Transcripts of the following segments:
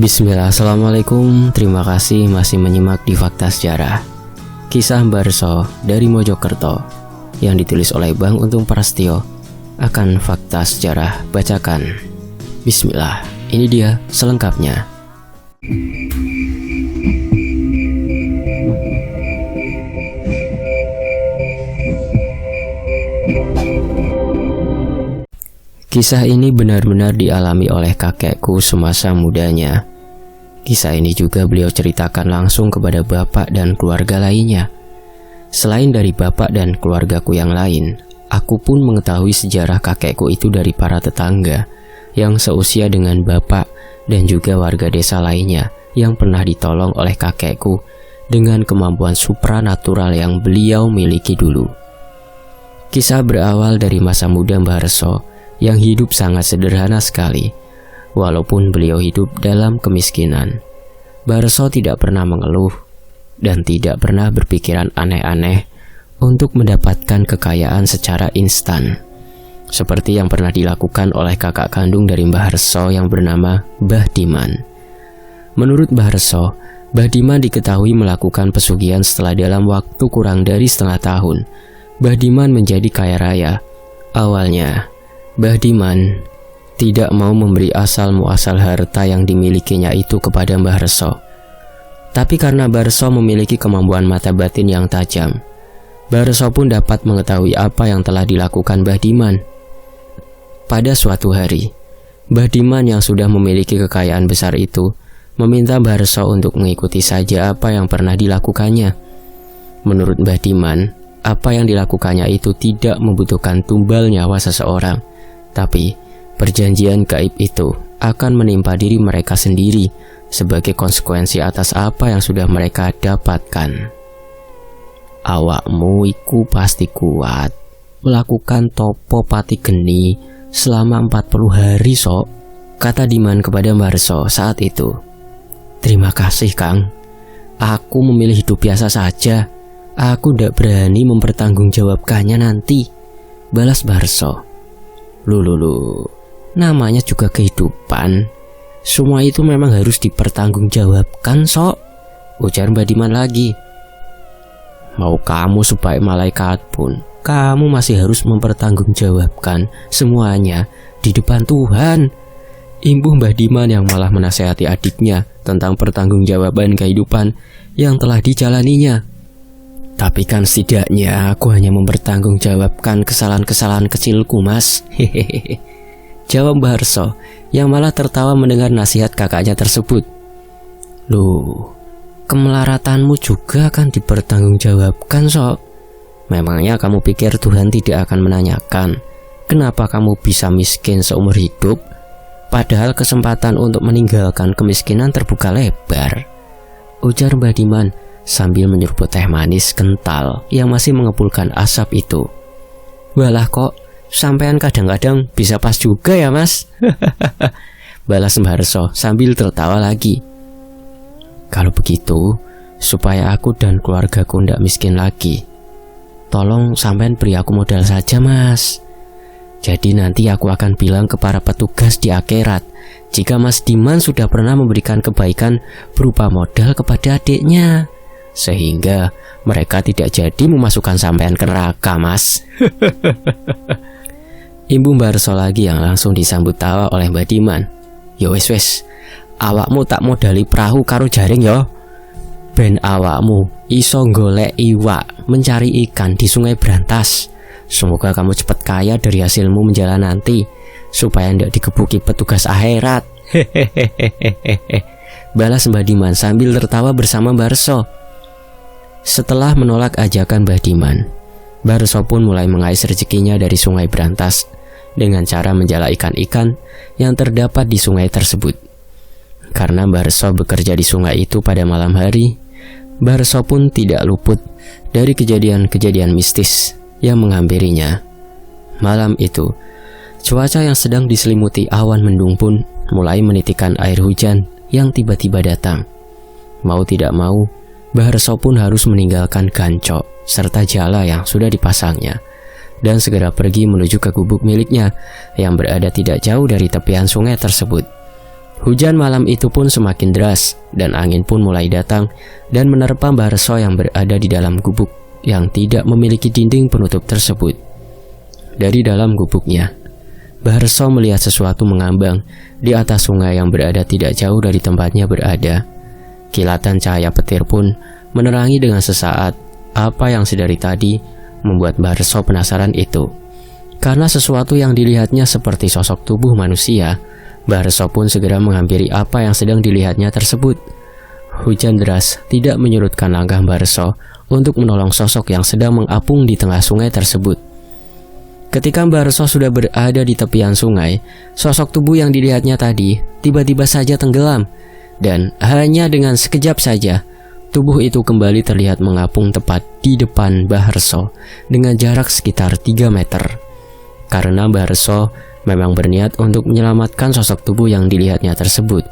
Bismillah, assalamualaikum. Terima kasih masih menyimak di Fakta Sejarah. Kisah Mbah Reso dari Mojokerto yang ditulis oleh Bang Untung Prastio akan Fakta Sejarah bacakan. Bismillah, ini dia selengkapnya. Kisah ini benar-benar dialami oleh kakekku semasa mudanya. Kisah ini juga beliau ceritakan langsung kepada bapak dan keluarga lainnya. Selain dari bapak dan keluargaku yang lain, aku pun mengetahui sejarah kakekku itu dari para tetangga yang seusia dengan bapak dan juga warga desa lainnya yang pernah ditolong oleh kakekku dengan kemampuan supranatural yang beliau miliki dulu. Kisah berawal dari masa muda Mbah Reso yang hidup sangat sederhana sekali. Walaupun beliau hidup dalam kemiskinan, Mbah Reso tidak pernah mengeluh dan tidak pernah berpikiran aneh-aneh untuk mendapatkan kekayaan secara instan, seperti yang pernah dilakukan oleh kakak kandung dari Mbah Reso yang bernama Mbah Diman. Menurut Mbah Reso, Mbah Diman diketahui melakukan pesugihan setelah dalam waktu kurang dari setengah tahun Mbah Diman menjadi kaya raya. Awalnya, Mbah Diman tidak mau memberi asal-muasal harta yang dimilikinya itu kepada Mbah Reso. Tapi karena Mbah Reso memiliki kemampuan mata batin yang tajam, Mbah Reso pun dapat mengetahui apa yang telah dilakukan Mbah Diman. Pada suatu hari, Mbah Diman yang sudah memiliki kekayaan besar itu meminta Mbah Reso untuk mengikuti saja apa yang pernah dilakukannya. Menurut Mbah Diman, apa yang dilakukannya itu tidak membutuhkan tumbal nyawa seseorang, tapi perjanjian gaib itu akan menimpa diri mereka sendiri sebagai konsekuensi atas apa yang sudah mereka dapatkan. Awakmu iku pasti kuat melakukan topo pati geni selama 40 hari sok, kata Diman kepada Mbah Reso saat itu. Terima kasih Kang, aku memilih hidup biasa saja. Aku tidak berani mempertanggungjawabkannya nanti, balas Mbah Reso. Lu, namanya juga kehidupan. Semua itu memang harus dipertanggungjawabkan sok, ujar Mbah Diman lagi. Mau kamu sebaik malaikat pun, kamu masih harus mempertanggungjawabkan semuanya di depan Tuhan, imbuh Mbah Diman yang malah menasehati adiknya tentang pertanggungjawaban kehidupan yang telah dijalaninya. Tapi kan setidaknya aku hanya mempertanggungjawabkan kesalahan-kesalahan kecilku, Mas. Hehehe, jawab Mbah Reso yang malah tertawa mendengar nasihat kakaknya tersebut. Loh, kemelaratanmu juga akan dipertanggungjawabkan sok. Memangnya kamu pikir Tuhan tidak akan menanyakan kenapa kamu bisa miskin seumur hidup, padahal kesempatan untuk meninggalkan kemiskinan terbuka lebar, ujar Mbah Diman sambil menyeruput teh manis kental yang masih mengepulkan asap itu. Walah kok, sampean kadang-kadang bisa pas juga ya Mas, balas Mbah Reso sambil tertawa lagi. Kalau begitu, supaya aku dan keluargaku ndak miskin lagi, tolong sampean beri aku modal saja Mas. Jadi nanti aku akan bilang ke para petugas di akhirat jika Mas Diman sudah pernah memberikan kebaikan berupa modal kepada adiknya, sehingga mereka tidak jadi memasukkan sampean ke neraka Mas. Imbu Mbah Reso lagi yang langsung disambut tawa oleh Mbah Diman. Ya wes, awakmu tak modali perahu karo jaring yo, ben awakmu iso golek iwak mencari ikan di Sungai Brantas. Semoga kamu cepat kaya dari hasilmu menjalan nanti, supaya ndak dikebuki petugas akhirat. Hehehe, balas Mbah Diman sambil tertawa bersama Mbah Reso. Setelah menolak ajakan Mbah Diman, Mbah Reso pun mulai mengais rezekinya dari Sungai Brantas dengan cara menjala ikan-ikan yang terdapat di sungai tersebut. Karena Mbah Reso bekerja di sungai itu pada malam hari, Mbah Reso pun tidak luput dari kejadian-kejadian mistis yang menghampirinya. Malam itu, cuaca yang sedang diselimuti awan mendung pun mulai menitikan air hujan yang tiba-tiba datang. Mau tidak mau, Mbah Reso pun harus meninggalkan gancok serta jala yang sudah dipasangnya dan segera pergi menuju ke gubuk miliknya yang berada tidak jauh dari tepian sungai tersebut. Hujan malam itu pun semakin deras dan angin pun mulai datang dan menerpa Mbah Reso yang berada di dalam gubuk yang tidak memiliki dinding penutup tersebut. Dari dalam gubuknya, Mbah Reso melihat sesuatu mengambang di atas sungai yang berada tidak jauh dari tempatnya berada. Kilatan cahaya petir pun menerangi dengan sesaat apa yang sedari tadi membuat Mbah Reso penasaran itu. Karena sesuatu yang dilihatnya seperti sosok tubuh manusia, Mbah Reso pun segera menghampiri apa yang sedang dilihatnya tersebut. Hujan deras tidak menyurutkan langkah Mbah Reso untuk menolong sosok yang sedang mengapung di tengah sungai tersebut. Ketika Mbah Reso sudah berada di tepian sungai, sosok tubuh yang dilihatnya tadi tiba-tiba saja tenggelam. Dan hanya dengan sekejap saja, tubuh itu kembali terlihat mengapung tepat di depan Mbah Reso dengan jarak sekitar 3 meter. Karena Mbah Reso memang berniat untuk menyelamatkan sosok tubuh yang dilihatnya tersebut,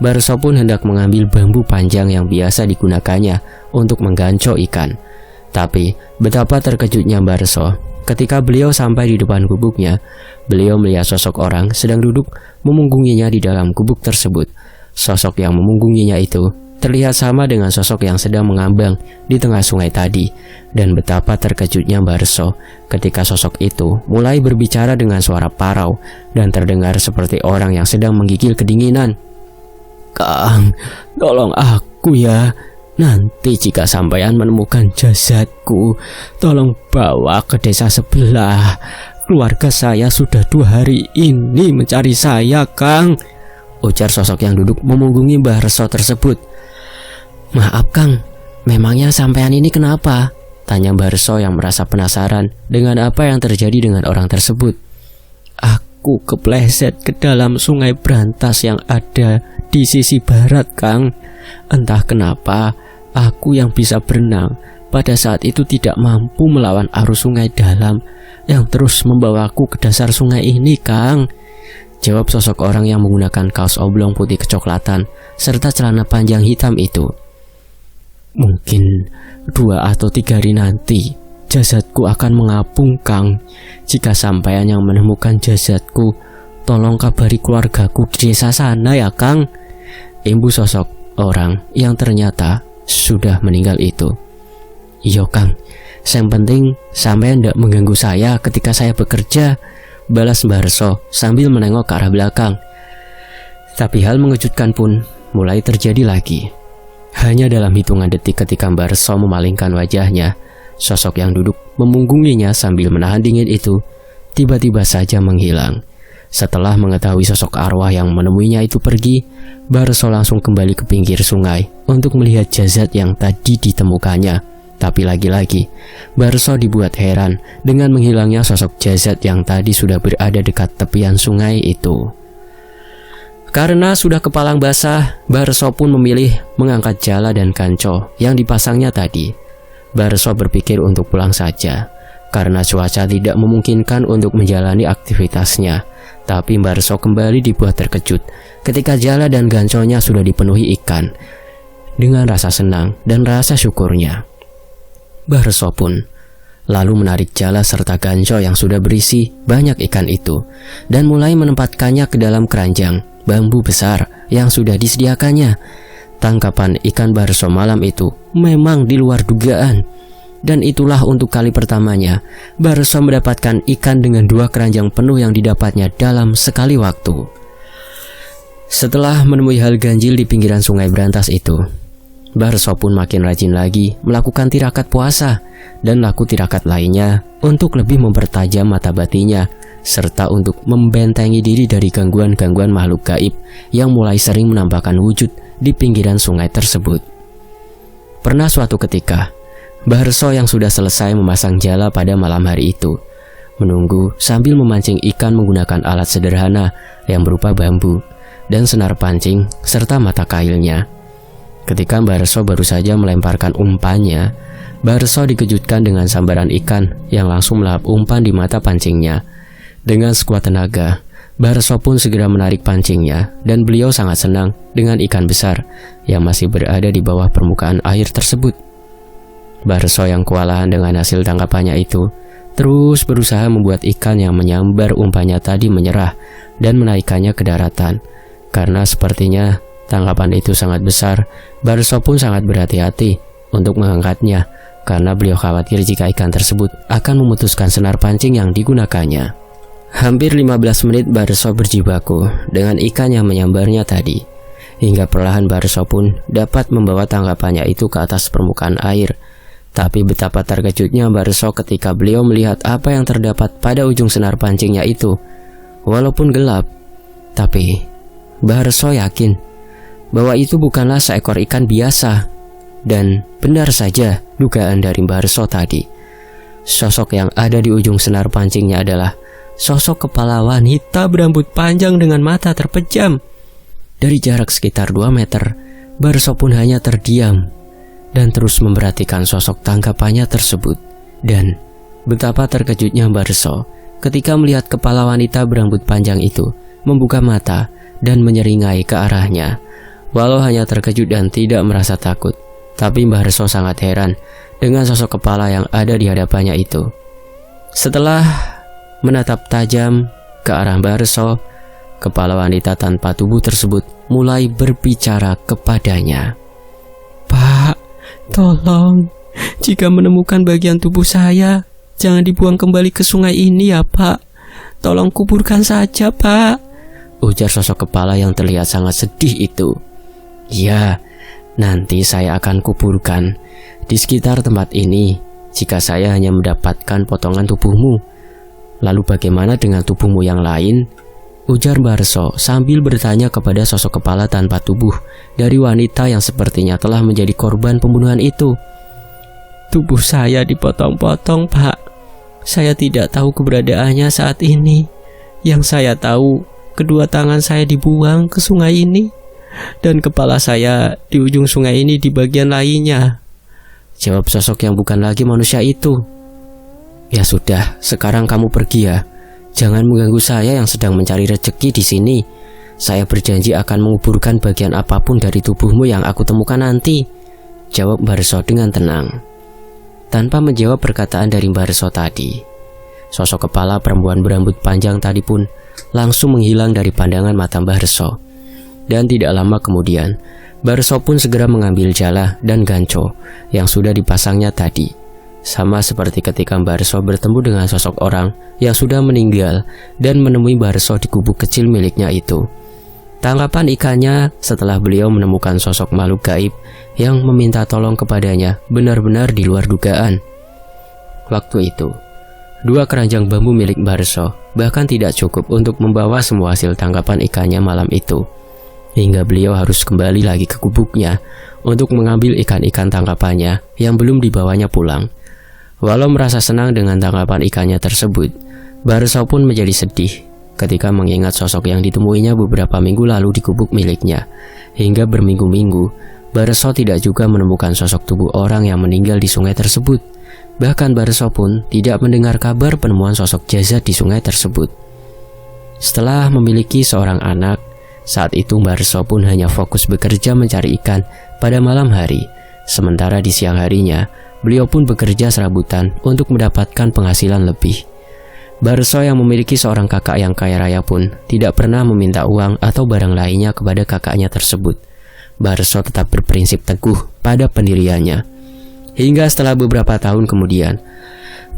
Mbah Reso pun hendak mengambil bambu panjang yang biasa digunakannya untuk menggancok ikan. Tapi betapa terkejutnya Mbah Reso ketika beliau sampai di depan gubuknya. Beliau melihat sosok orang sedang duduk memunggunginya di dalam gubuk tersebut. Sosok yang memunggunginya itu terlihat sama dengan sosok yang sedang mengambang di tengah sungai tadi. Dan betapa terkejutnya Mbah Reso ketika sosok itu mulai berbicara dengan suara parau dan terdengar seperti orang yang sedang menggigil kedinginan. "Kang, tolong aku ya. Nanti jika sampean menemukan jasadku, tolong bawa ke desa sebelah. Keluarga saya sudah 2 hari ini mencari saya, Kang," ujar sosok yang duduk memunggungi Mbah Reso tersebut. "Maaf Kang, memangnya sampean ini kenapa?" tanya Mbah Reso yang merasa penasaran dengan apa yang terjadi dengan orang tersebut. "Aku kepleset ke dalam sungai Brantas yang ada di sisi barat, Kang. Entah kenapa, aku yang bisa berenang pada saat itu tidak mampu melawan arus sungai dalam yang terus membawaku ke dasar sungai ini, Kang," jawab sosok orang yang menggunakan kaos oblong putih kecoklatan serta celana panjang hitam itu. "Mungkin 2 atau 3 hari nanti jasadku akan mengapung, Kang. Jika sampean yang menemukan jasadku, tolong kabari keluargaku di desa sana ya, Kang," imbu sosok orang yang ternyata sudah meninggal itu. "Iya Kang, yang penting sampean tidak mengganggu saya ketika saya bekerja," balas Mbah Reso sambil menengok ke arah belakang. Tapi hal mengejutkan pun mulai terjadi lagi. Hanya dalam hitungan detik ketika Mbah Reso memalingkan wajahnya, sosok yang duduk memunggunginya sambil menahan dingin itu tiba-tiba saja menghilang. Setelah mengetahui sosok arwah yang menemuinya itu pergi, Mbah Reso langsung kembali ke pinggir sungai untuk melihat jasad yang tadi ditemukannya. Tapi lagi-lagi, Mbah Reso dibuat heran dengan menghilangnya sosok jasad yang tadi sudah berada dekat tepian sungai itu. Karena sudah kepalang basah, Mbah Reso pun memilih mengangkat jala dan kanco yang dipasangnya tadi. Mbah Reso berpikir untuk pulang saja, karena cuaca tidak memungkinkan untuk menjalani aktivitasnya. Tapi Mbah Reso kembali dibuat terkejut ketika jala dan ganconya sudah dipenuhi ikan. Dengan rasa senang dan rasa syukurnya, Mbah Reso pun lalu menarik jala serta ganco yang sudah berisi banyak ikan itu dan mulai menempatkannya ke dalam keranjang bambu besar yang sudah disediakannya. Tangkapan ikan Mbah Reso malam itu memang di luar dugaan. Dan itulah untuk kali pertamanya Mbah Reso mendapatkan ikan dengan 2 keranjang penuh yang didapatnya dalam sekali waktu. Setelah menemui hal ganjil di pinggiran sungai Brantas itu, Mbah Reso pun makin rajin lagi melakukan tirakat puasa dan laku tirakat lainnya untuk lebih mempertajam mata batinnya, serta untuk membentengi diri dari gangguan-gangguan makhluk gaib yang mulai sering menampakkan wujud di pinggiran sungai tersebut. Pernah suatu ketika, Mbah Reso yang sudah selesai memasang jala pada malam hari itu menunggu sambil memancing ikan menggunakan alat sederhana yang berupa bambu dan senar pancing serta mata kailnya. Ketika Mbah Reso baru saja melemparkan umpannya, Mbah Reso dikejutkan dengan sambaran ikan yang langsung melahap umpan di mata pancingnya. Dengan sekuat tenaga, Mbah Reso pun segera menarik pancingnya dan beliau sangat senang dengan ikan besar yang masih berada di bawah permukaan air tersebut. Mbah Reso yang kewalahan dengan hasil tangkapannya itu terus berusaha membuat ikan yang menyambar umpannya tadi menyerah dan menaikkannya ke daratan. Karena sepertinya tangkapan itu sangat besar, Barso pun sangat berhati-hati untuk mengangkatnya karena beliau khawatir jika ikan tersebut akan memutuskan senar pancing yang digunakannya. Hampir 15 menit Barso berjibaku dengan ikan yang menyambarnya tadi, hingga perlahan Barso pun dapat membawa tangkapannya itu ke atas permukaan air. Tapi betapa terkejutnya Barso ketika beliau melihat apa yang terdapat pada ujung senar pancingnya itu. Walaupun gelap, tapi Barso yakin bahwa itu bukanlah seekor ikan biasa. Dan benar saja dugaan dari Barso tadi. Sosok yang ada di ujung senar pancingnya adalah sosok kepala wanita berambut panjang dengan mata terpejam. Dari jarak sekitar 2 meter, Barso pun hanya terdiam dan terus memperhatikan sosok tangkapannya tersebut. Dan betapa terkejutnya Barso ketika melihat kepala wanita berambut panjang itu membuka mata dan menyeringai ke arahnya. Walau hanya terkejut dan tidak merasa takut, tapi Barso sangat heran dengan sosok kepala yang ada di hadapannya itu. Setelah menatap tajam ke arah Barso, kepala wanita tanpa tubuh tersebut mulai berbicara kepadanya. "Pak, tolong, jika menemukan bagian tubuh saya, jangan dibuang kembali ke sungai ini ya Pak. Tolong kuburkan saja Pak," ujar sosok kepala yang terlihat sangat sedih itu. "Ya, nanti saya akan kuburkan di sekitar tempat ini jika saya hanya mendapatkan potongan tubuhmu. Lalu bagaimana dengan tubuhmu yang lain?" ujar Barso sambil bertanya kepada sosok kepala tanpa tubuh dari wanita yang sepertinya telah menjadi korban pembunuhan itu. "Tubuh saya dipotong-potong Pak. Saya tidak tahu keberadaannya saat ini. Yang saya tahu, kedua tangan saya dibuang ke sungai ini, dan kepala saya di ujung sungai ini di bagian lainnya," jawab sosok yang bukan lagi manusia itu. "Ya sudah, sekarang kamu pergi ya. Jangan mengganggu saya yang sedang mencari rezeki di sini. Saya berjanji akan menguburkan bagian apapun dari tubuhmu yang aku temukan nanti," jawab Barso dengan tenang. Tanpa menjawab perkataan dari Barso tadi, sosok kepala perempuan berambut panjang tadi pun langsung menghilang dari pandangan mata Barso. Dan tidak lama kemudian, Barso pun segera mengambil jala dan ganco yang sudah dipasangnya tadi. Sama seperti ketika Barso bertemu dengan sosok orang yang sudah meninggal dan menemui Barso di gubuk kecil miliknya itu. Tangkapan ikannya setelah beliau menemukan sosok makhluk gaib yang meminta tolong kepadanya benar-benar di luar dugaan. Waktu itu, 2 keranjang bambu milik Barso bahkan tidak cukup untuk membawa semua hasil tangkapan ikannya malam itu. Hingga beliau harus kembali lagi ke gubuknya untuk mengambil ikan-ikan tangkapannya yang belum dibawanya pulang. Walau merasa senang dengan tangkapan ikannya tersebut, Barso pun menjadi sedih ketika mengingat sosok yang ditemuinya beberapa minggu lalu di gubuk miliknya. Hingga berminggu-minggu, Barso tidak juga menemukan sosok tubuh orang yang meninggal di sungai tersebut. Bahkan Barso pun tidak mendengar kabar penemuan sosok jasad di sungai tersebut. Setelah memiliki seorang anak, saat itu Barso pun hanya fokus bekerja mencari ikan pada malam hari. Sementara di siang harinya, beliau pun bekerja serabutan untuk mendapatkan penghasilan lebih. Barso yang memiliki seorang kakak yang kaya raya pun tidak pernah meminta uang atau barang lainnya kepada kakaknya tersebut. Barso tetap berprinsip teguh pada pendiriannya. Hingga setelah beberapa tahun kemudian,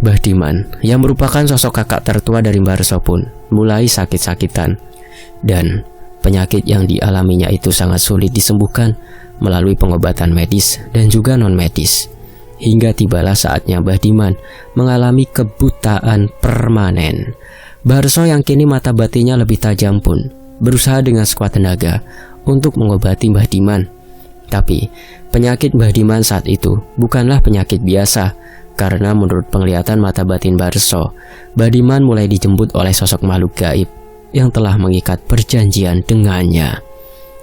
Mbah Diman yang merupakan sosok kakak tertua dari Barso pun mulai sakit-sakitan. Dan penyakit yang dialaminya itu sangat sulit disembuhkan melalui pengobatan medis dan juga non-medis. Hingga tibalah saatnya Mbah Diman mengalami kebutaan permanen. Barso yang kini mata batinnya lebih tajam pun berusaha dengan sekuat tenaga untuk mengobati Mbah Diman. Tapi penyakit Mbah Diman saat itu bukanlah penyakit biasa, karena menurut penglihatan mata batin Barso, Mbah Diman mulai dijemput oleh sosok makhluk gaib yang telah mengikat perjanjian dengannya.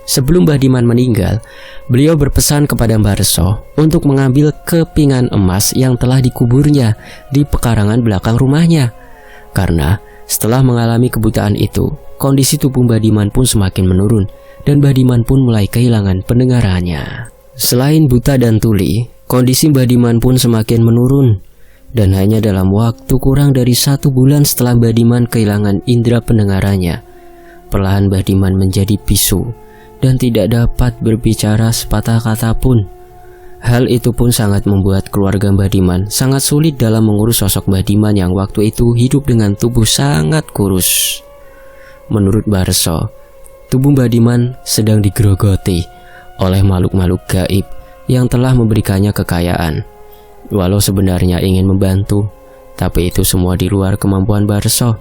Sebelum Mbah Diman meninggal, beliau berpesan kepada Barso untuk mengambil kepingan emas yang telah dikuburnya di pekarangan belakang rumahnya. Karena setelah mengalami kebutaan itu, kondisi tubuh Mbah Diman pun semakin menurun dan Mbah Diman pun mulai kehilangan pendengarannya. Selain buta dan tuli, kondisi Mbah Diman pun semakin menurun. Dan hanya dalam waktu kurang dari 1 bulan setelah Mbah Diman kehilangan indera pendengarannya, perlahan Badiman menjadi bisu dan tidak dapat berbicara sepatah kata pun. Hal itu pun sangat membuat keluarga Badiman sangat sulit dalam mengurus sosok Badiman yang waktu itu hidup dengan tubuh sangat kurus. Menurut Barso, tubuh Badiman sedang digerogoti oleh makhluk-makhluk gaib yang telah memberikannya kekayaan. Walau sebenarnya ingin membantu, tapi itu semua di luar kemampuan Barso.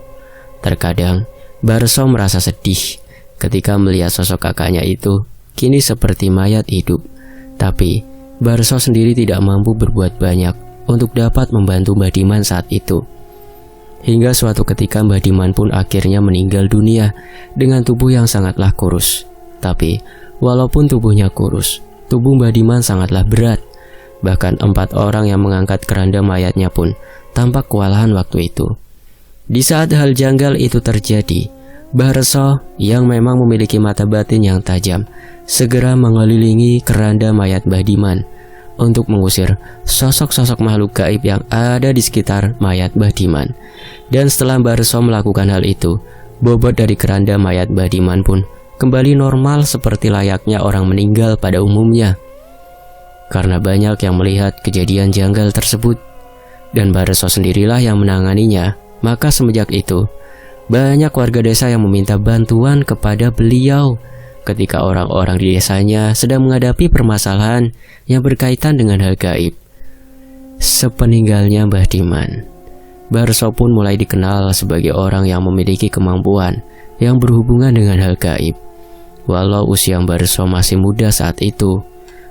Terkadang Barso merasa sedih ketika melihat sosok kakaknya itu kini seperti mayat hidup. Tapi Barso sendiri tidak mampu berbuat banyak untuk dapat membantu Badiman saat itu. Hingga suatu ketika Badiman pun akhirnya meninggal dunia dengan tubuh yang sangatlah kurus. Tapi walaupun tubuhnya kurus, tubuh Badiman sangatlah berat. Bahkan 4 orang yang mengangkat keranda mayatnya pun tampak kewalahan waktu itu. Di saat hal janggal itu terjadi, Barso yang memang memiliki mata batin yang tajam segera mengelilingi keranda mayat Badiman untuk mengusir sosok-sosok makhluk gaib yang ada di sekitar mayat Badiman. Dan setelah Barso melakukan hal itu, bobot dari keranda mayat Badiman pun kembali normal seperti layaknya orang meninggal pada umumnya. Karena banyak yang melihat kejadian janggal tersebut dan Barso sendirilah yang menanganinya, maka semenjak itu banyak warga desa yang meminta bantuan kepada beliau ketika orang-orang di desanya sedang menghadapi permasalahan yang berkaitan dengan hal gaib. Sepeninggalnya Badiman, Barso pun mulai dikenal sebagai orang yang memiliki kemampuan yang berhubungan dengan hal gaib. Walau usia Barso masih muda saat itu,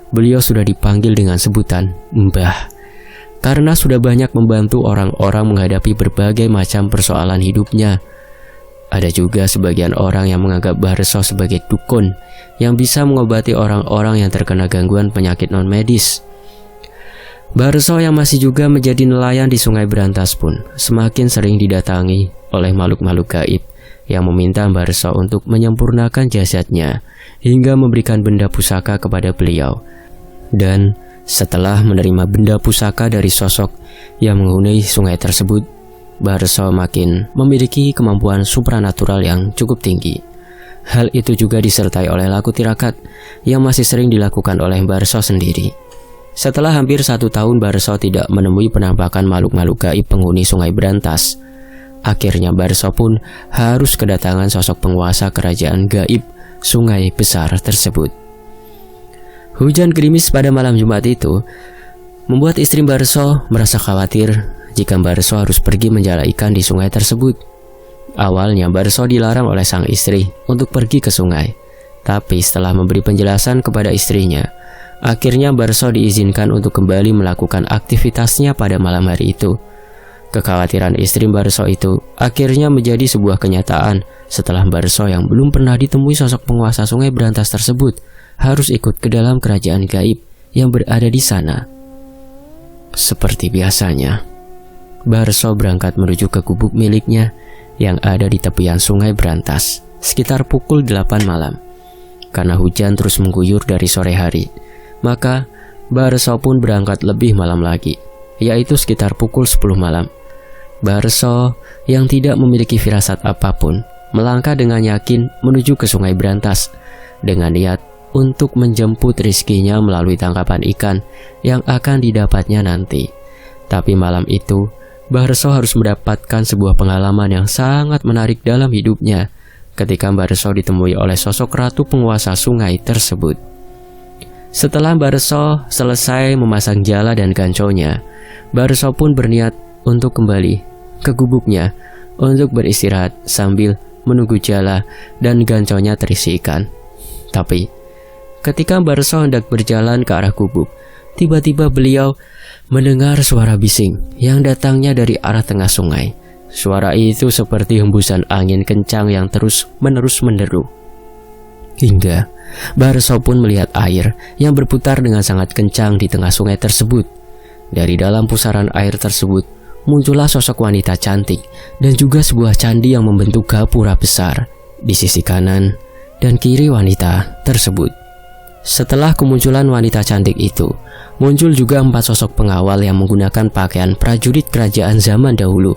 beliau sudah dipanggil dengan sebutan Mbah, karena sudah banyak membantu orang-orang menghadapi berbagai macam persoalan hidupnya. Ada juga sebagian orang yang menganggap Barso sebagai dukun yang bisa mengobati orang-orang yang terkena gangguan penyakit non-medis. Barso yang masih juga menjadi nelayan di Sungai Brantas pun semakin sering didatangi oleh makhluk-makhluk gaib yang meminta Barso untuk menyempurnakan jasadnya hingga memberikan benda pusaka kepada beliau. Dan setelah menerima benda pusaka dari sosok yang menghuni sungai tersebut, Barso makin memiliki kemampuan supranatural yang cukup tinggi. Hal itu juga disertai oleh laku tirakat yang masih sering dilakukan oleh Barso sendiri. Setelah hampir 1 tahun Barso tidak menemui penampakan makhluk-makhluk gaib penghuni Sungai Brantas, akhirnya Barso pun harus kedatangan sosok penguasa kerajaan gaib sungai besar tersebut. Hujan gerimis pada malam Jumat itu membuat istri Barso merasa khawatir jika Barso harus pergi menjala ikan di sungai tersebut. Awalnya Barso dilarang oleh sang istri untuk pergi ke sungai, tapi setelah memberi penjelasan kepada istrinya, akhirnya Barso diizinkan untuk kembali melakukan aktivitasnya pada malam hari itu. Kekhawatiran istri Barso itu akhirnya menjadi sebuah kenyataan setelah Barso yang belum pernah ditemui sosok penguasa Sungai Brantas tersebut harus ikut ke dalam kerajaan gaib yang berada di sana. Seperti biasanya, Barso berangkat menuju ke gubuk miliknya yang ada di tepian Sungai Brantas sekitar pukul 8 malam. Karena hujan terus mengguyur dari sore hari, maka Barso pun berangkat lebih malam lagi, yaitu sekitar pukul 10 malam. Barso yang tidak memiliki firasat apapun melangkah dengan yakin menuju ke Sungai Brantas dengan niat untuk menjemput rizkinya melalui tangkapan ikan yang akan didapatnya nanti. Tapi malam itu Barso harus mendapatkan sebuah pengalaman yang sangat menarik dalam hidupnya ketika Barso ditemui oleh sosok ratu penguasa sungai tersebut. Setelah Barso selesai memasang jala dan ganconya, Barso pun berniat untuk kembali ke gubuknya untuk beristirahat sambil menunggu jala dan ganconya terisi ikan. Tapi ketika Barso hendak berjalan ke arah gubuk, tiba-tiba beliau mendengar suara bising yang datangnya dari arah tengah sungai. Suara itu seperti hembusan angin kencang yang terus-menerus menderu. Hingga Barso pun melihat air yang berputar dengan sangat kencang di tengah sungai tersebut. Dari dalam pusaran air tersebut muncullah sosok wanita cantik dan juga sebuah candi yang membentuk gapura besar di sisi kanan dan kiri wanita tersebut. Setelah kemunculan wanita cantik itu, muncul juga 4 sosok pengawal yang menggunakan pakaian prajurit kerajaan zaman dahulu.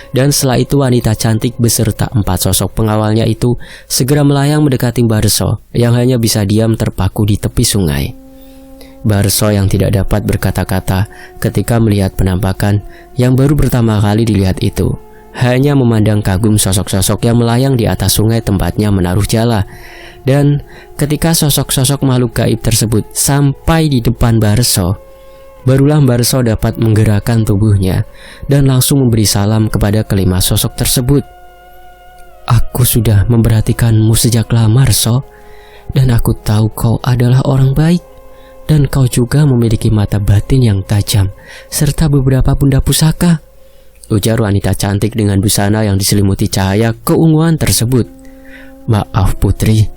Dan setelah itu wanita cantik beserta 4 sosok pengawalnya itu segera melayang mendekati Bahrso yang hanya bisa diam terpaku di tepi sungai. Bahrso yang tidak dapat berkata-kata ketika melihat penampakan yang baru pertama kali dilihat itu, hanya memandang kagum sosok-sosok yang melayang di atas sungai tempatnya menaruh jala. Dan ketika sosok-sosok makhluk gaib tersebut sampai di depan Bahrso, barulah Bahrso dapat menggerakkan tubuhnya dan langsung memberi salam kepada kelima sosok tersebut. "Aku sudah memperhatikanmu sejak lama, Rso, dan aku tahu kau adalah orang baik, dan kau juga memiliki mata batin yang tajam serta beberapa benda pusaka," ujar wanita cantik dengan busana yang diselimuti cahaya keunguan tersebut. "Maaf putri,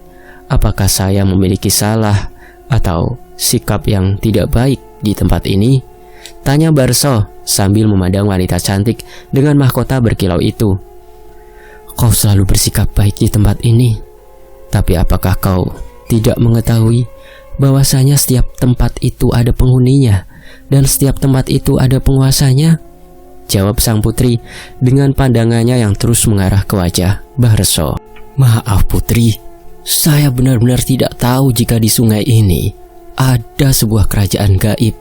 apakah saya memiliki salah atau sikap yang tidak baik di tempat ini?" tanya Bahrso sambil memandang wanita cantik dengan mahkota berkilau itu. "Kau selalu bersikap baik di tempat ini, tapi apakah kau tidak mengetahui bahwasanya setiap tempat itu ada penghuninya dan setiap tempat itu ada penguasanya?" jawab sang putri dengan pandangannya yang terus mengarah ke wajah Bahrso. "Maaf putri, saya benar-benar tidak tahu jika di sungai ini ada sebuah kerajaan gaib.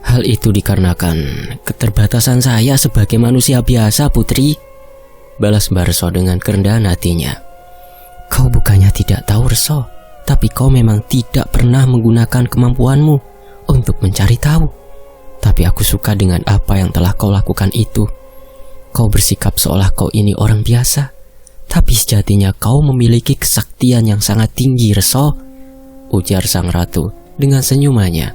Hal itu dikarenakan keterbatasan saya sebagai manusia biasa putri," balas Bahrso dengan kerendahan hatinya. "Kau bukannya tidak tahu Rso, tapi kau memang tidak pernah menggunakan kemampuanmu untuk mencari tahu. Tapi aku suka dengan apa yang telah kau lakukan itu. Kau bersikap seolah kau ini orang biasa, tapi sejatinya kau memiliki kesaktian yang sangat tinggi, Rso," ujar sang ratu dengan senyumannya.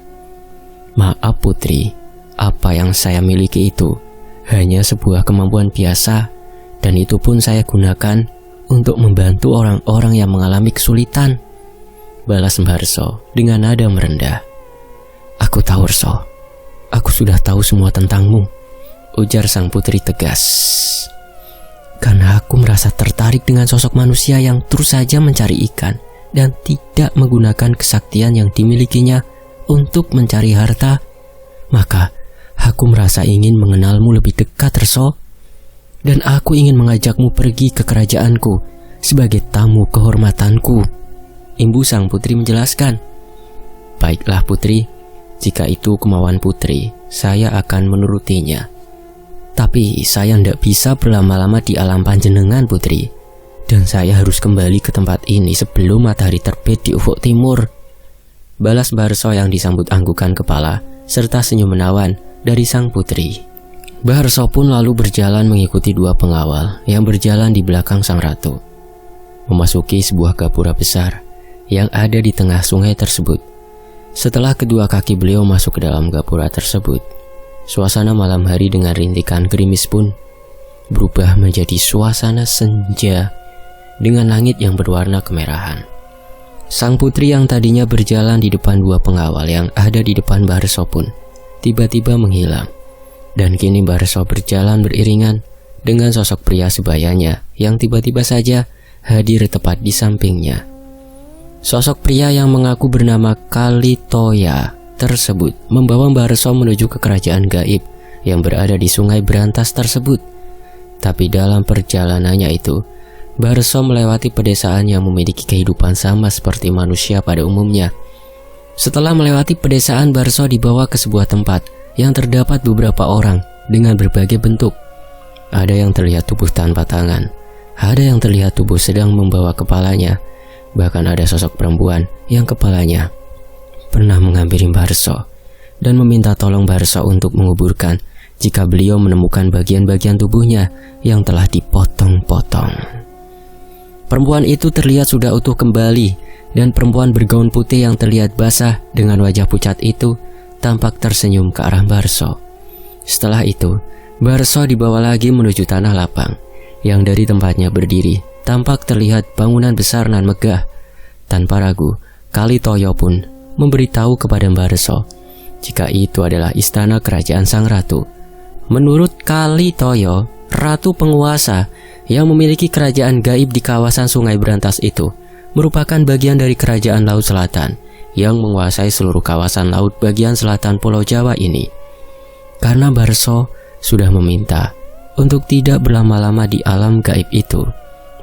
"Maaf putri, apa yang saya miliki itu hanya sebuah kemampuan biasa, dan itu pun saya gunakan untuk membantu orang-orang yang mengalami kesulitan," balas Bahrso dengan nada merendah. "Aku tahu Rso, aku sudah tahu semua tentangmu," ujar sang putri tegas. "Karena aku merasa tertarik dengan sosok manusia yang terus saja mencari ikan dan tidak menggunakan kesaktian yang dimilikinya untuk mencari harta, maka aku merasa ingin mengenalmu lebih dekat Rso, dan aku ingin mengajakmu pergi ke kerajaanku sebagai tamu kehormatanku," imbu sang putri menjelaskan. "Baiklah putri, jika itu kemauan putri, saya akan menurutinya. Tapi saya tidak bisa berlama-lama di alam panjenengan putri, dan saya harus kembali ke tempat ini sebelum matahari terbit di ufuk timur," balas Bahrso yang disambut anggukan kepala serta senyum menawan dari sang putri. Bahrso pun lalu berjalan mengikuti 2 pengawal yang berjalan di belakang sang ratu, memasuki sebuah gapura besar yang ada di tengah sungai tersebut. Setelah kedua kaki beliau masuk ke dalam gapura tersebut, suasana malam hari dengan rintikan gerimis pun berubah menjadi suasana senja dengan langit yang berwarna kemerahan. Sang putri yang tadinya berjalan di depan 2 pengawal yang ada di depan Bahrso pun tiba-tiba menghilang, dan kini Bahrso berjalan beriringan dengan sosok pria sebayanya yang tiba-tiba saja hadir tepat di sampingnya. Sosok pria yang mengaku bernama Kalitoya tersebut membawa Bahrso menuju ke kerajaan gaib yang berada di sungai berantas tersebut. Tapi dalam perjalanannya itu, Bahrso melewati pedesaan yang memiliki kehidupan sama seperti manusia pada umumnya. Setelah melewati pedesaan, Bahrso dibawa ke sebuah tempat yang terdapat beberapa orang dengan berbagai bentuk. Ada yang terlihat tubuh tanpa tangan, ada yang terlihat tubuh sedang membawa kepalanya, bahkan ada sosok perempuan yang kepalanya pernah menghampiri Bahrso dan meminta tolong Bahrso untuk menguburkan jika beliau menemukan bagian-bagian tubuhnya yang telah dipotong-potong. Perempuan itu terlihat sudah utuh kembali, dan perempuan bergaun putih yang terlihat basah dengan wajah pucat itu tampak tersenyum ke arah Bahrso. Setelah itu, Bahrso dibawa lagi menuju tanah lapang yang dari tempatnya berdiri tampak terlihat bangunan besar nan megah. Tanpa ragu, Kalitoya pun memberitahu kepada Bahrso jika itu adalah istana kerajaan sang ratu. Menurut Kalitoya, ratu penguasa yang memiliki kerajaan gaib di kawasan sungai berantas itu merupakan bagian dari kerajaan Laut Selatan yang menguasai seluruh kawasan laut bagian selatan Pulau Jawa ini. Karena Barso sudah meminta untuk tidak berlama-lama di alam gaib itu,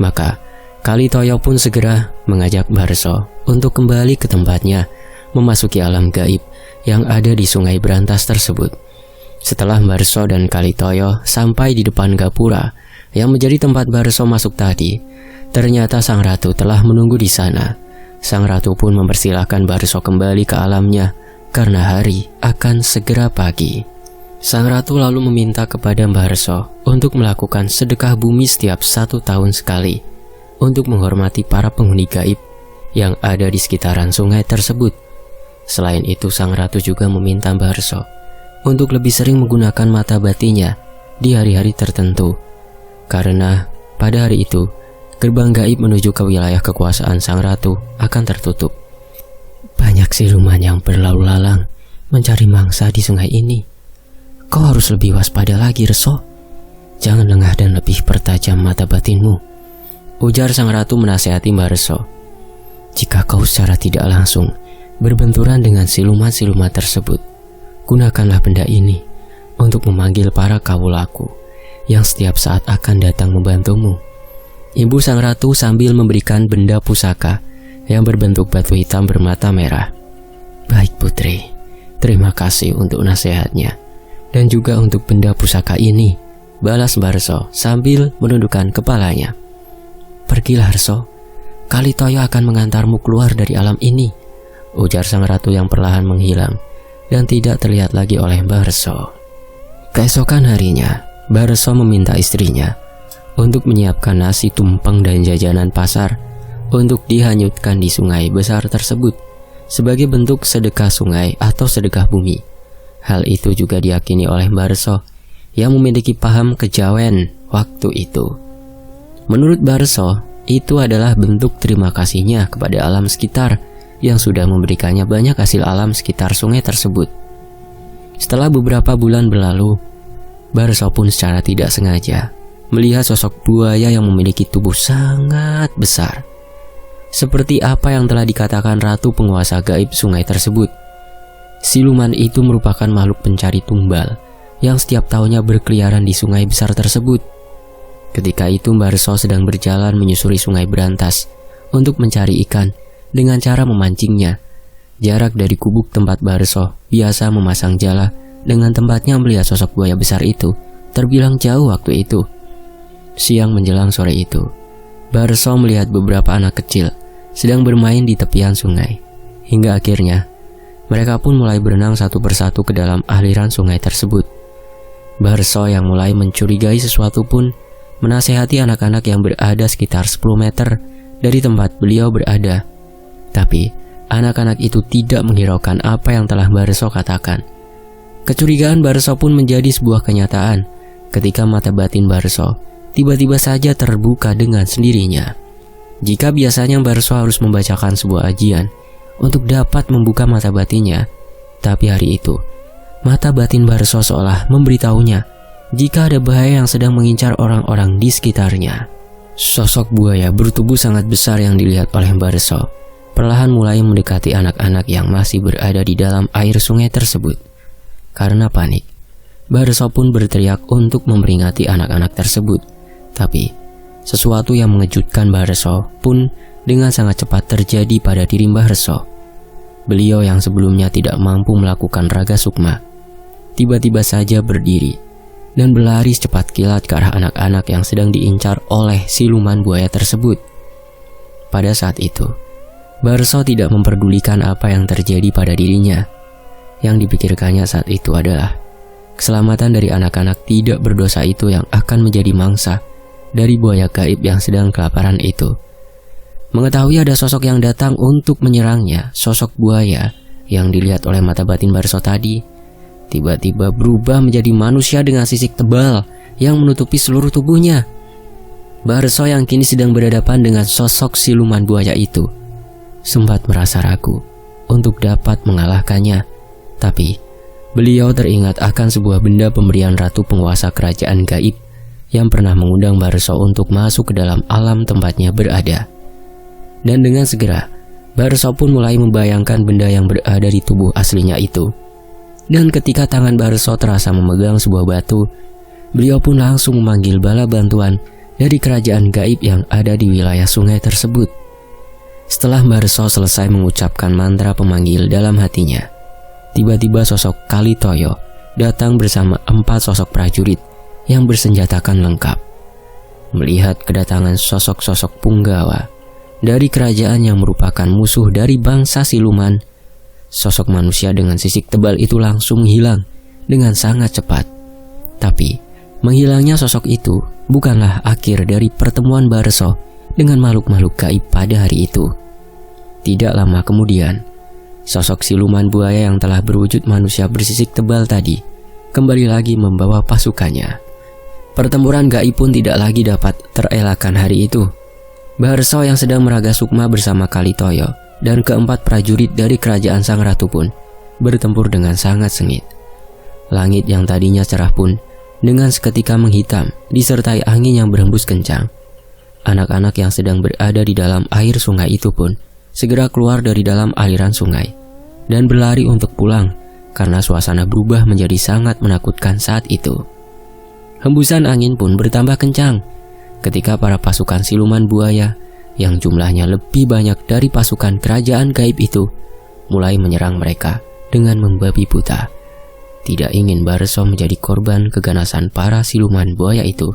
maka Kalitoyo pun segera mengajak Barso untuk kembali ke tempatnya, memasuki alam gaib yang ada di Sungai Brantas tersebut. Setelah Barso dan Kalitoyo sampai di depan gapura yang menjadi tempat Barso masuk tadi, ternyata sang ratu telah menunggu di sana. Sang ratu pun mempersilahkan Barso kembali ke alamnya karena hari akan segera pagi. Sang ratu lalu meminta kepada Barso untuk melakukan sedekah bumi setiap 1 tahun sekali untuk menghormati para penghuni gaib yang ada di sekitaran sungai tersebut. Selain itu, sang ratu juga meminta Barso untuk lebih sering menggunakan mata batinnya di hari-hari tertentu, karena pada hari itu gerbang gaib menuju ke wilayah kekuasaan sang ratu akan tertutup. Banyak siluman yang berlalu lalang mencari mangsa di sungai ini. Kau harus lebih waspada lagi, Reso. Jangan lengah dan lebih pertajam mata batinmu, ujar sang ratu menasihati Barso. Jika kau secara tidak langsung berbenturan dengan siluman-siluman tersebut, gunakanlah benda ini untuk memanggil para kawulaku yang setiap saat akan datang membantumu. Ibu sang ratu sambil memberikan benda pusaka yang berbentuk batu hitam bermata merah. Baik putri, terima kasih untuk nasihatnya dan juga untuk benda pusaka ini, balas Barso sambil menundukkan kepalanya. Pergilah Reso, Kalitoyo akan mengantarmu keluar dari alam ini, ujar sang ratu yang perlahan menghilang dan tidak terlihat lagi oleh Barso. Keesokan harinya, Barso meminta istrinya untuk menyiapkan nasi tumpeng dan jajanan pasar untuk dihanyutkan di sungai besar tersebut sebagai bentuk sedekah sungai atau sedekah bumi. Hal itu juga diyakini oleh Barso yang memiliki paham kejawen waktu itu. Menurut Barso, itu adalah bentuk terima kasihnya kepada alam sekitar yang sudah memberikannya banyak hasil alam sekitar sungai tersebut. Setelah beberapa bulan berlalu, Barso pun secara tidak sengaja melihat sosok buaya yang memiliki tubuh sangat besar. Seperti apa yang telah dikatakan ratu penguasa gaib sungai tersebut, siluman itu merupakan makhluk pencari tumbal yang setiap tahunnya berkeliaran di sungai besar tersebut. Ketika itu Barso sedang berjalan menyusuri Sungai Brantas untuk mencari ikan dengan cara memancingnya. Jarak dari gubuk tempat Barso biasa memasang jala dengan tempatnya melihat sosok buaya besar itu terbilang jauh waktu itu. Siang menjelang sore itu, Barso melihat beberapa anak kecil sedang bermain di tepian sungai. Hingga akhirnya mereka pun mulai berenang satu persatu ke dalam aliran sungai tersebut. Barso yang mulai mencurigai sesuatu pun menasehati anak-anak yang berada sekitar 10 meter dari tempat beliau berada. Tapi anak-anak itu tidak menghiraukan apa yang telah Barso katakan. Kecurigaan Barso pun menjadi sebuah kenyataan ketika mata batin Barso tiba-tiba saja terbuka dengan sendirinya. Jika biasanya Barso harus membacakan sebuah ajian untuk dapat membuka mata batinnya, tapi hari itu mata batin Barso seolah memberitahunya jika ada bahaya yang sedang mengincar orang-orang di sekitarnya. Sosok buaya bertubuh sangat besar yang dilihat oleh Barso perlahan mulai mendekati anak-anak yang masih berada di dalam air sungai tersebut. Karena panik, Barso pun berteriak untuk memperingati anak-anak tersebut. Tapi sesuatu yang mengejutkan Barso pun dengan sangat cepat terjadi pada diri Barso. Beliau yang sebelumnya tidak mampu melakukan raga sukma, tiba-tiba saja berdiri dan berlari secepat kilat ke arah anak-anak yang sedang diincar oleh siluman buaya tersebut. Pada saat itu, Barso tidak memperdulikan apa yang terjadi pada dirinya. Yang dipikirkannya saat itu adalah keselamatan dari anak-anak tidak berdosa itu yang akan menjadi mangsa dari buaya gaib yang sedang kelaparan itu. Mengetahui ada sosok yang datang untuk menyerangnya, sosok buaya yang dilihat oleh mata batin Barso tadi tiba-tiba berubah menjadi manusia dengan sisik tebal yang menutupi seluruh tubuhnya. Barso yang kini sedang berhadapan dengan sosok siluman buaya itu sempat merasa ragu untuk dapat mengalahkannya. Tapi beliau teringat akan sebuah benda pemberian ratu penguasa kerajaan gaib yang pernah mengundang Barso untuk masuk ke dalam alam tempatnya berada. Dan dengan segera, Barso pun mulai membayangkan benda yang berada di tubuh aslinya itu. Dan ketika tangan Barso terasa memegang sebuah batu, beliau pun langsung memanggil bala bantuan dari kerajaan gaib yang ada di wilayah sungai tersebut. Setelah Barso selesai mengucapkan mantra pemanggil dalam hatinya, tiba-tiba sosok Kalitoyo datang bersama 4 sosok prajurit yang bersenjatakan lengkap. Melihat kedatangan sosok-sosok punggawa dari kerajaan yang merupakan musuh dari bangsa siluman, sosok manusia dengan sisik tebal itu langsung hilang dengan sangat cepat. Tapi menghilangnya sosok itu bukanlah akhir dari pertemuan Barso dengan makhluk-makhluk gaib pada hari itu. Tidak lama kemudian, sosok siluman buaya yang telah berwujud manusia bersisik tebal tadi kembali lagi membawa pasukannya. Pertempuran gaib pun tidak lagi dapat terelakkan hari itu. Barso yang sedang meraga sukma bersama Kalitoyo dan keempat prajurit dari kerajaan sang ratu pun bertempur dengan sangat sengit. Langit yang tadinya cerah pun dengan seketika menghitam disertai angin yang berhembus kencang. Anak-anak yang sedang berada di dalam air sungai itu pun segera keluar dari dalam aliran sungai dan berlari untuk pulang karena suasana berubah menjadi sangat menakutkan saat itu. Hembusan angin pun bertambah kencang ketika para pasukan siluman buaya yang jumlahnya lebih banyak dari pasukan kerajaan gaib itu mulai menyerang mereka dengan membabi buta. Tidak ingin Barso menjadi korban keganasan para siluman buaya itu,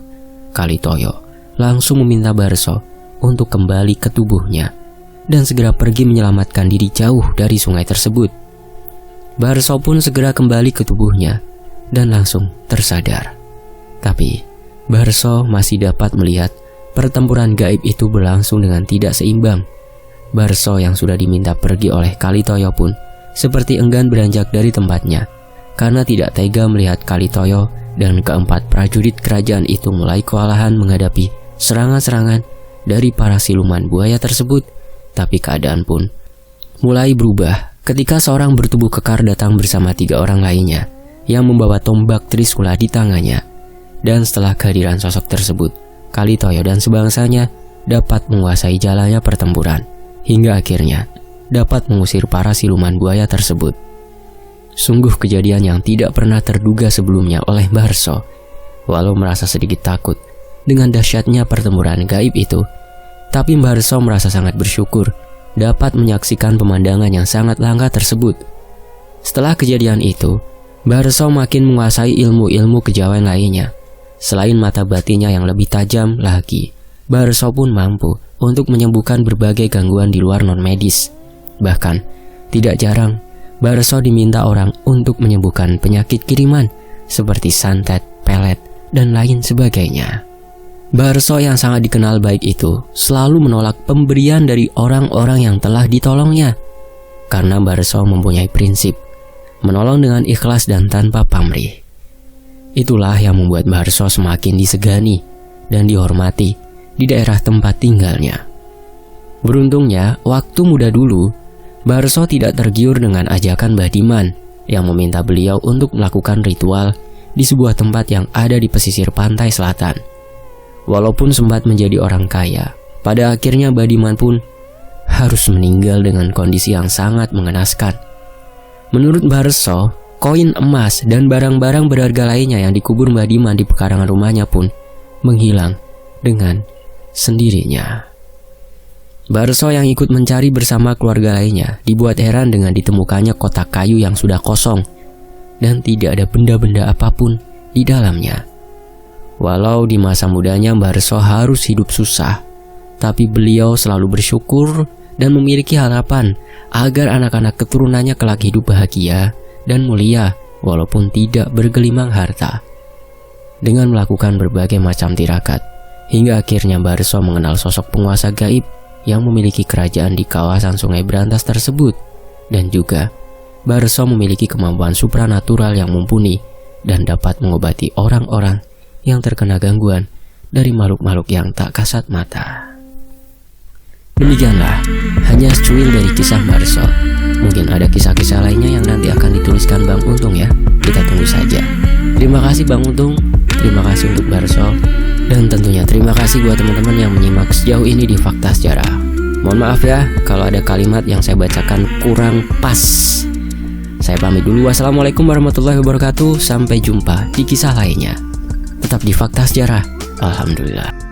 Kalitoyo langsung meminta Barso untuk kembali ke tubuhnya dan segera pergi menyelamatkan diri jauh dari sungai tersebut. Barso pun segera kembali ke tubuhnya dan langsung tersadar. Tapi Barso masih dapat melihat pertempuran gaib itu berlangsung dengan tidak seimbang. Barso yang sudah diminta pergi oleh Kalitoyo pun seperti enggan beranjak dari tempatnya karena tidak tega melihat Kalitoyo dan keempat prajurit kerajaan itu mulai kewalahan menghadapi serangan-serangan dari para siluman buaya tersebut. Tapi keadaan pun mulai berubah ketika seorang bertubuh kekar datang bersama 3 orang lainnya yang membawa tombak Trisula di tangannya. Dan setelah kehadiran sosok tersebut, Kalitoyo dan sebangsanya dapat menguasai jalannya pertempuran hingga akhirnya dapat mengusir para siluman buaya tersebut. Sungguh kejadian yang tidak pernah terduga sebelumnya oleh Barso. Walau merasa sedikit takut dengan dahsyatnya pertempuran gaib itu, tapi Barso merasa sangat bersyukur dapat menyaksikan pemandangan yang sangat langka tersebut. Setelah kejadian itu, Barso makin menguasai ilmu-ilmu kejawen lainnya. Selain mata batinnya yang lebih tajam lagi, Barso pun mampu untuk menyembuhkan berbagai gangguan di luar non-medis. Bahkan, tidak jarang, Barso diminta orang untuk menyembuhkan penyakit kiriman seperti santet, pelet, dan lain sebagainya. Barso yang sangat dikenal baik itu selalu menolak pemberian dari orang-orang yang telah ditolongnya. Karena Barso mempunyai prinsip, menolong dengan ikhlas dan tanpa pamrih. Itulah yang membuat Barso semakin disegani dan dihormati di daerah tempat tinggalnya. Beruntungnya, waktu muda dulu, Barso tidak tergiur dengan ajakan Mbah Diman yang meminta beliau untuk melakukan ritual di sebuah tempat yang ada di pesisir pantai selatan. Walaupun sempat menjadi orang kaya, pada akhirnya Mbah Diman pun harus meninggal dengan kondisi yang sangat mengenaskan. Menurut Barso, koin emas dan barang-barang berharga lainnya yang dikubur Mbah Diman di pekarangan rumahnya pun menghilang dengan sendirinya. Barso yang ikut mencari bersama keluarga lainnya dibuat heran dengan ditemukannya kotak kayu yang sudah kosong dan tidak ada benda-benda apapun di dalamnya. Walau di masa mudanya Barso harus hidup susah, tapi beliau selalu bersyukur dan memiliki harapan agar anak-anak keturunannya kelak hidup bahagia dan mulia walaupun tidak bergelimang harta. Dengan melakukan berbagai macam tirakat, hingga akhirnya Barso mengenal sosok penguasa gaib yang memiliki kerajaan di kawasan Sungai Brantas tersebut. Dan juga Barso memiliki kemampuan supranatural yang mumpuni dan dapat mengobati orang-orang yang terkena gangguan dari makhluk-makhluk yang tak kasat mata. Demikianlah hanya secuil dari kisah Barso. Mungkin ada kisah-kisah lainnya yang nanti akan dituliskan Bang Untung ya. Kita tunggu saja. Terima kasih Bang Untung, terima kasih untuk Barso, dan tentunya terima kasih buat teman-teman yang menyimak sejauh ini di Fakta Sejarah. Mohon maaf ya kalau ada kalimat yang saya bacakan kurang pas. Saya pamit dulu. Wassalamualaikum warahmatullahi wabarakatuh. Sampai jumpa di kisah lainnya. Tetap di Fakta Sejarah. Alhamdulillah.